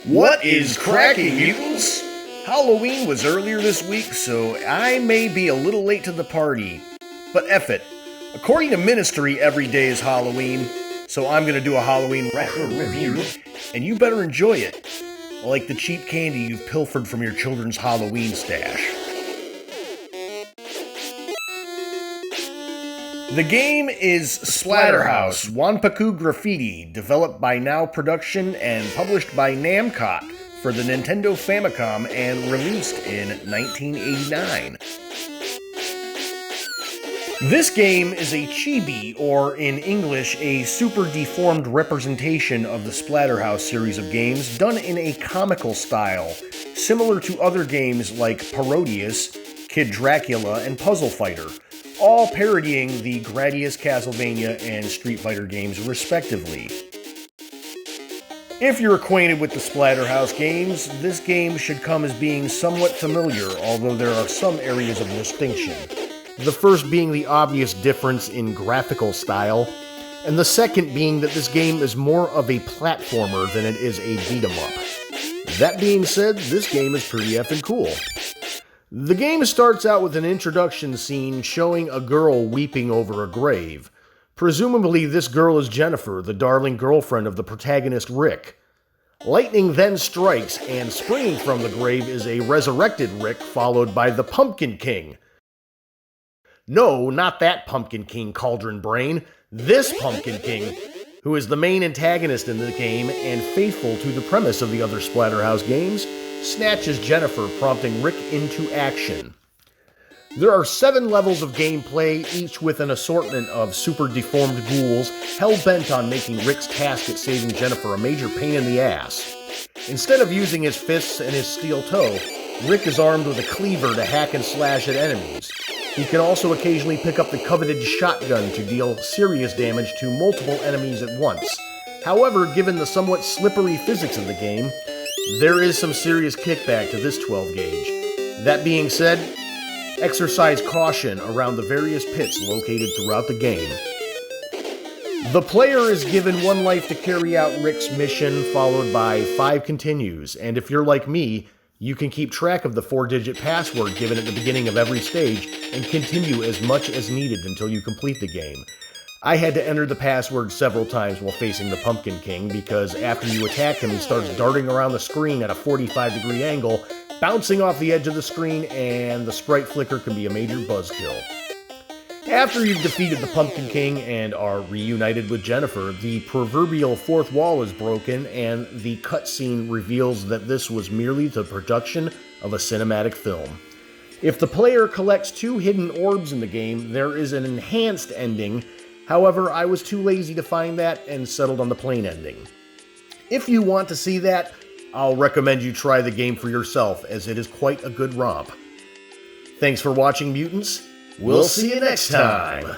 What is cracking, mutants? Halloween was earlier this week, so I may be a little late to the party. But F it. According to Ministry, every day is Halloween, so I'm gonna do a Halloween review, and you better enjoy it. Like the cheap candy you've pilfered from your children's Halloween stash. The game is Splatterhouse, Wanpaku Graffiti, developed by Now Production and published by Namco for the Nintendo Famicom and released in 1989. This game is a chibi, or in English, a super deformed representation of the Splatterhouse series of games done in a comical style, similar to other games like Parodius, Kid Dracula, and Puzzle Fighter, all parodying the Gradius, Castlevania, and Street Fighter games respectively. If you're acquainted with the Splatterhouse games, this game should come as being somewhat familiar, although there are some areas of distinction. The first being the obvious difference in graphical style, and the second being that this game is more of a platformer than it is a beat-em-up. That being said, this game is pretty effing cool. The game starts out with an introduction scene showing a girl weeping over a grave. Presumably this girl is Jennifer, the darling girlfriend of the protagonist Rick. Lightning then strikes, and springing from the grave is a resurrected Rick, followed by the Pumpkin King. No, not that Pumpkin King, Cauldron Brain. This Pumpkin King, who is the main antagonist in the game and faithful to the premise of the other Splatterhouse games, snatches Jennifer, prompting Rick into action. There are 7 levels of gameplay, each with an assortment of super deformed ghouls hell-bent on making Rick's task at saving Jennifer a major pain in the ass. Instead of using his fists and his steel toe, Rick is armed with a cleaver to hack and slash at enemies. He can also occasionally pick up the coveted shotgun to deal serious damage to multiple enemies at once. However, given the somewhat slippery physics of the game, there is some serious kickback to this 12 gauge. That being said, exercise caution around the various pits located throughout the game. The player is given 1 life to carry out Rick's mission, followed by 5 continues, and if you're like me, you can keep track of the 4-digit password given at the beginning of every stage and continue as much as needed until you complete the game. I had to enter the password several times while facing the Pumpkin King because after you attack him, he starts darting around the screen at a 45-degree angle, bouncing off the edge of the screen, and the sprite flicker can be a major buzzkill. After you've defeated the Pumpkin King and are reunited with Jennifer, the proverbial 4th wall is broken and the cutscene reveals that this was merely the production of a cinematic film. If the player collects 2 hidden orbs in the game, there is an enhanced ending. However, I was too lazy to find that and settled on the plain ending. If you want to see that, I'll recommend you try the game for yourself, as it is quite a good romp. Thanks for watching, mutants. We'll see you next time!